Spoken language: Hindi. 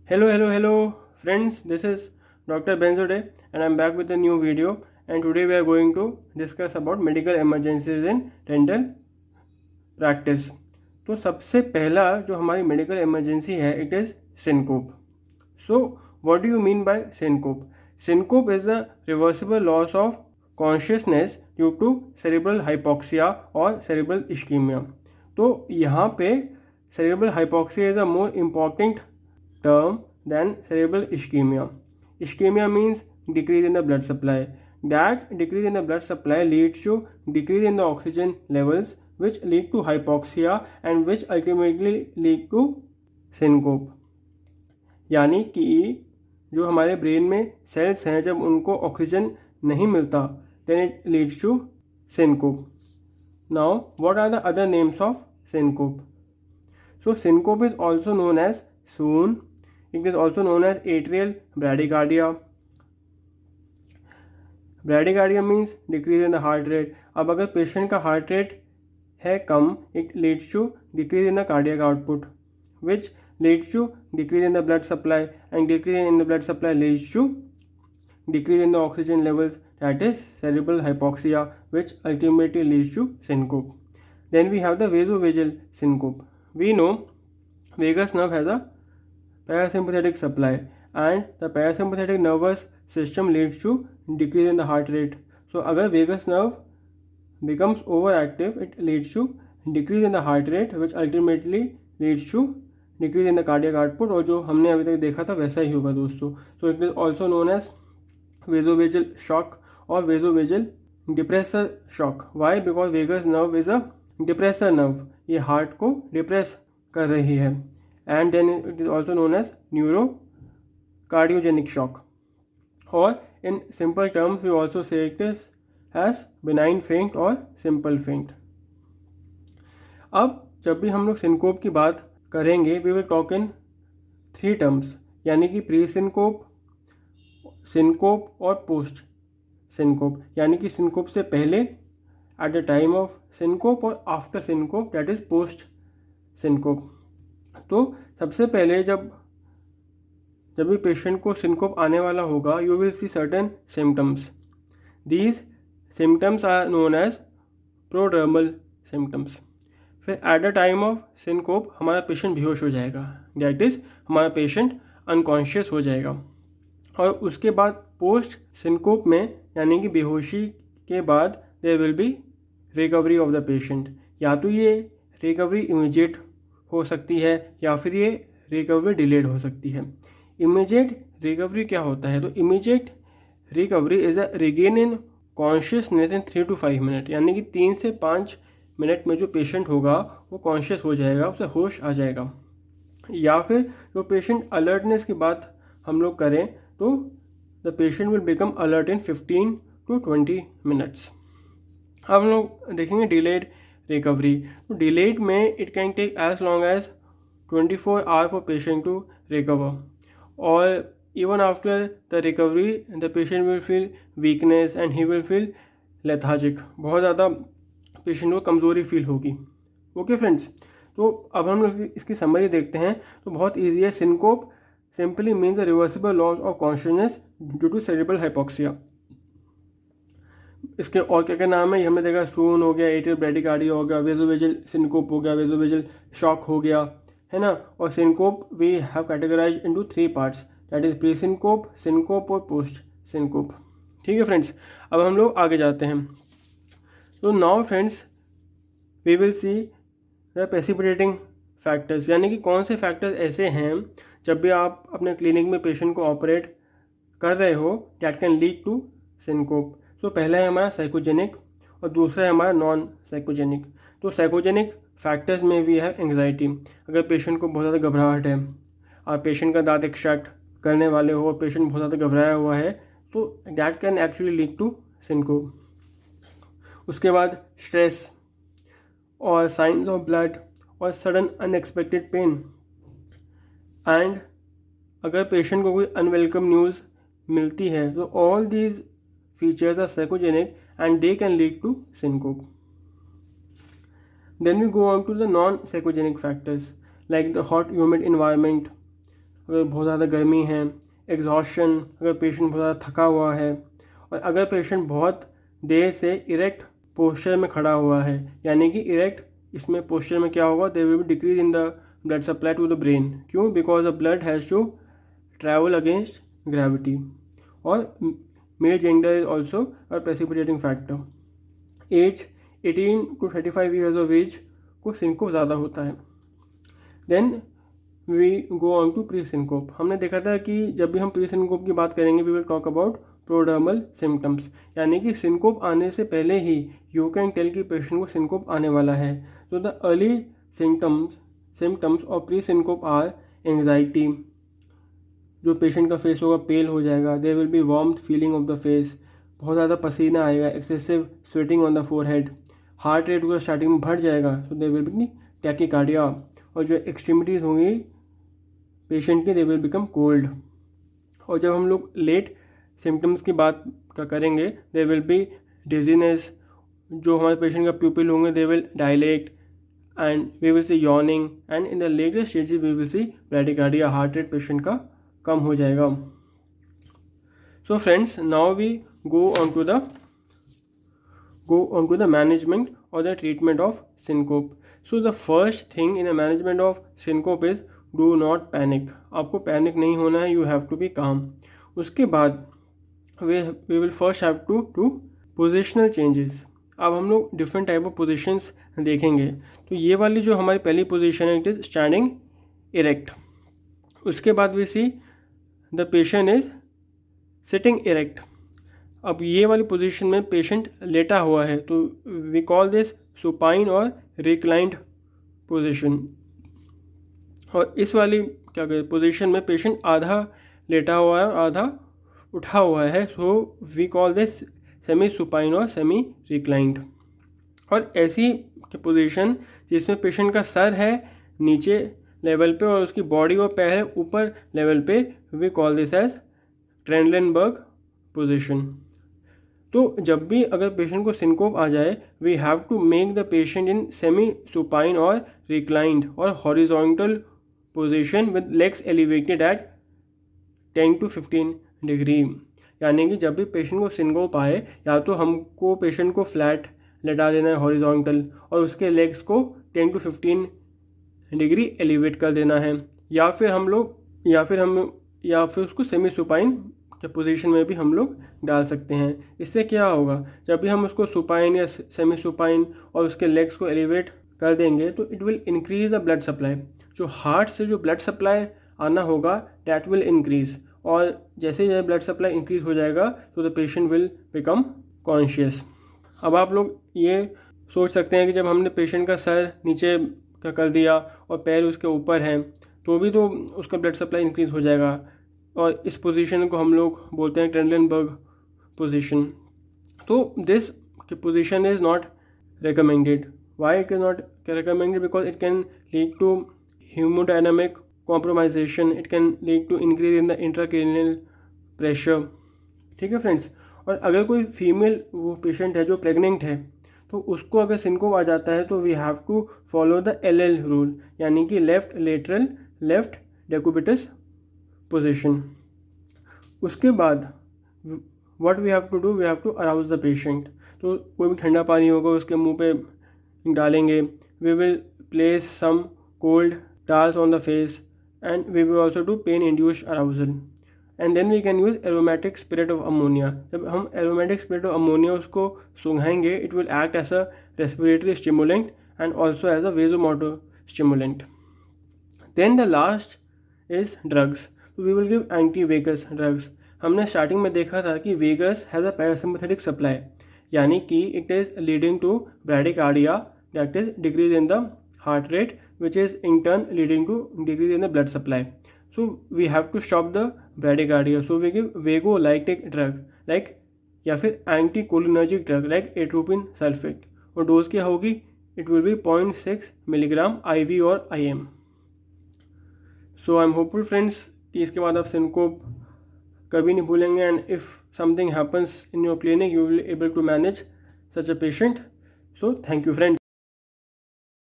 Hello, friends. This is Dr. Benzode, and I'm back with a new video. And today we are going to discuss about medical emergencies in dental practice. तो सबसे पहला जो हमारी मेडिकल इमरजेंसी है, it is syncope. So what do you mean by syncope? Syncope is the reversible loss of consciousness due to cerebral hypoxia और सेरेब्रल इश्कीमिया. तो यहाँ पे cerebral hypoxia is a more important term than cerebral ischemia. Ischemia means decrease in the blood supply. That decrease in the blood supply leads to decrease in the oxygen levels, which lead to hypoxia and which ultimately lead to syncope. यानी कि जो हमारे ब्रेन में सेल्स हैं, जब उनको ऑक्सीजन नहीं मिलता, then it leads to syncope. Now, what are the other names of syncope? So, syncope is also known as swoon. It is also known as atrial bradycardia. Bradycardia means decrease in the heart rate. अब अगर पेशेंट का हार्ट रेट है कम, it leads to decrease in the cardiac output, which leads to decrease in the blood supply, and decrease in the blood supply leads to decrease in the oxygen levels, that is cerebral hypoxia, which ultimately leads to syncope. Then we have the vasovagal syncope. We know vagus nerve has a parasympathetic supply, and the parasympathetic nervous system leads to decrease in the heart rate. So अगर vagus nerve becomes overactive, it leads to decrease in the heart rate, which ultimately leads to decrease in the cardiac output. और जो हमने अभी तक देखा था वैसा ही होगा दोस्तों. So it is also known as vasovagal shock or vasovagal depressor shock. Why? Because vagus nerve is a depressor nerve. ये हार्ट को डिप्रेस कर रही है. And then it is also known as neurocardiogenic shock, or in simple terms we also say it is as benign faint or simple faint. अब जब भी हम लोग सिनकोप की बात करेंगे, we will talk in 3 terms, यानी कि प्री सिनकोप, सिनकोप और पोस्ट सिनकोप. यानी कि सिनकोप से पहले at the time of syncope और after syncope, that is post syncope. तो सबसे पहले जब भी पेशेंट को सिनकोप आने वाला होगा, you will see certain symptoms. These symptoms are known as prodromal symptoms. फिर at the time of syncope हमारा पेशेंट बेहोश हो जाएगा, दैट इज़ हमारा पेशेंट अनकॉन्शियस हो जाएगा. और उसके बाद पोस्ट सिनकोप में, यानी कि बेहोशी के बाद, there will be recovery of the patient. या तो ये रिकवरी इमीडिएट हो सकती है या फिर ये रिकवरी डिलेड हो सकती है. इमीडिएट रिकवरी क्या होता है? तो immediate recovery is a regain in consciousness in 3 to 5 minute. यानी कि 3 से 5 मिनट में जो पेशेंट होगा वो कॉन्शियस हो जाएगा, उसे होश आ जाएगा. या फिर जो पेशेंट अलर्टनेस की बात हम लोग करें तो the patient will become alert in 15 to 20 minutes. अब हम लोग देखेंगे डिलेड रिकवरी. तो डिलेड में it can take as long as 24 hour for patient to recover, और even after the recovery the patient will feel weakness and he will feel lethargic. बहुत ज़्यादा पेशेंट को कमज़ोरी फील होगी. ओके फ्रेंड्स, तो अब हम लोग इसकी समरी देखते हैं. तो बहुत ईजी है. Syncope simply means the reversible loss of consciousness due to cerebral hypoxia. इसके और क्या क्या नाम है ये हमने देखा. सून हो गया, एट्रियल ब्रैडिकार्डिया हो गया, वेजोवेजल सिनकोप हो गया, वेजोवेजल शॉक हो गया, है ना. और syncope we have categorise into 3 parts, that is pre syncope, syncope और पोस्ट सिनकोप. ठीक है फ्रेंड्स, अब हम लोग आगे जाते हैं. तो now friends we will see the precipitating factors. यानी कि कौन से फैक्टर्स ऐसे हैं जब भी आप अपने क्लिनिक में पेशेंट को ऑपरेट कर रहे हो, that can lead to syncope. तो पहला है हमारा साइकोजेनिक और दूसरा है हमारा नॉन साइकोजेनिक. तो साइकोजेनिक फैक्टर्स में भी है एंग्जाइटी. अगर पेशेंट को बहुत ज़्यादा घबराहट है, आप पेशेंट का दांत एक्सट्रैक्ट करने वाले हो और पेशेंट बहुत ज़्यादा घबराया हुआ है, तो that can actually lead to syncope. उसके बाद स्ट्रेस और साइंस ऑफ ब्लड और सडन अनएक्सपेक्टेड पेन. एंड अगर पेशेंट को कोई अनवेलकम न्यूज़ मिलती है, तो all these features are psychogenic and they can lead to syncope. Then we go on to the non-psychogenic factors like the hot humid environment, अगर बहुत ज़्यादा गर्मी है, एग्जॉशन, अगर पेशेंट बहुत ज़्यादा थका हुआ है, और अगर पेशेंट बहुत देर से इरेक्ट पोस्चर में खड़ा हुआ है, यानी कि इरेक्ट इसमें पोस्चर में क्या होगा, there will be decrease in the blood supply to the brain. क्यों? Because the blood has to travel against gravity. और male gender is also a precipitating factor. Age 18 to 35 years of age को सिंकोप ज़्यादा होता है। Then we go on to pre syncope. हमने देखा था कि जब भी हम प्री सिंकोप की बात करेंगे we will talk about prodromal symptoms, यानी कि सिंकोप आने से पहले ही यू कैन टेल कि पेशेंट को सिंकोप आने वाला है। तो the early symptoms of pre syncope are anxiety, जो पेशेंट का फेस होगा पेल हो जाएगा, there will be warmth feeling of the face, बहुत ज़्यादा पसीना आएगा, excessive sweating on the forehead, heart rate उसका स्टार्टिंग में बढ़ जाएगा, तो देयर विल बी टैकीकार्डिया, और जो एक्सट्रीमिटीज़ होंगी पेशेंट की दे विल बिकम कोल्ड। और जब हम लोग लेट सिम्टम्स की बात करेंगे देयर विल बी डिजीनेस, जो हमारे पेशेंट का प्यूपिल होंगे they will dilate and we will see yawning, and in the latest stages we will see bradycardia, heart rate patient का कम हो जाएगा। So friends, now we go on to the management और the treatment of syncope. So the first thing in the management of syncope is do not panic. आपको पैनिक नहीं होना है, यू हैव टू बी काम। उसके बाद we will first have to do positional changes. अब हम लोग डिफरेंट टाइप ऑफ पोजिशंस देखेंगे। तो ये वाली जो हमारी पहली पोजिशन है इट इज़ स्टैंडिंग इरेक्ट। उसके बाद we see the patient is sitting erect. अब ये वाली पोजीशन में पेशेंट लेटा हुआ है, तो वी कॉल दिस सुपाइन और रिक्लाइंड पोजीशन। और इस वाली क्या कहते पोजीशन में पेशेंट आधा लेटा हुआ है और आधा उठा हुआ है, so we call this semi supine और सेमी रिक्लाइंड। और ऐसी पोजीशन जिसमें पेशेंट का सर है नीचे लेवल पे और उसकी बॉडी और पैर है ऊपर लेवल पे, we call this as Trendelenburg position. तो जब भी अगर पेशेंट को सिंकोप आ जाए we have to make the patient in semi supine और रिक्लाइंड और horizontal position with legs elevated at 10 to 15 degree. यानी कि जब भी पेशेंट को सिंकोप आए या तो हमको पेशेंट को फ्लैट लेटा देना है हॉरिजॉन्टल और उसके लेग्स को 10 to 15 डिग्री एलिवेट कर देना है, या फिर उसको सेमी सुपाइन के पोजीशन में भी हम लोग डाल सकते हैं। इससे क्या होगा, जब भी हम उसको सुपाइन या सेमी सुपाइन और उसके लेग्स को एलिवेट कर देंगे तो it will increase the blood supply. जो हार्ट से जो ब्लड सप्लाई आना होगा दैट विल इंक्रीज, और जैसे ही ब्लड सप्लाई इंक्रीज हो जाएगा तो the patient will become conscious. अब आप लोग ये सोच सकते हैं कि जब हमने पेशेंट का सर नीचे का कर दिया और पैर उसके ऊपर हैं तो भी तो उसका ब्लड सप्लाई इंक्रीज हो जाएगा, और इस पोजीशन को हम लोग बोलते हैं ट्रेनलेनबर्ग पोजीशन। तो this position is not recommended. Why it is not recommended? Because it can lead to hemodynamic compromisation. It can lead to increase in the intracranial pressure. ठीक है फ्रेंड्स। और अगर कोई फीमेल वो पेशेंट है जो प्रेग्नेंट है तो उसको अगर सिंकोप आ जाता है तो we have to follow the LL rule, यानी कि left lateral left decubitus position. उसके बाद what we have to do, we have to arouse the patient. तो कोई भी ठंडा पानी होगा उसके मुंह पे डालेंगे, we will place some cold towels on the face and we will also do pain induced arousal, and then we can use aromatic spirit of ammonia. जब हम एरोमेटिक स्पिरिट ऑफ अमोनिया उसको सूंघाएंगे it will act as a respiratory stimulant and also as a vasomotor stimulant. Then the last is drugs. तो we will give anti vagus drugs. हमने स्टार्टिंग में देखा था कि vagus has a parasympathetic supply, यानी कि it is leading to bradycardia, that is decrease in the heart rate which is in turn leading to decrease in the blood supply. So we have to stop the bradycardia, so we give vagolytic drug like, या फिर anti cholinergic drug like atropine sulphate, और डोज क्या होगी, it will be 0.6 milligram IV और IM। So I am hopeful friends कि इसके बाद आप सिंकोप कभी नहीं भूलेंगे, and if something happens in your clinic you will able to manage such a patient. So thank you friends.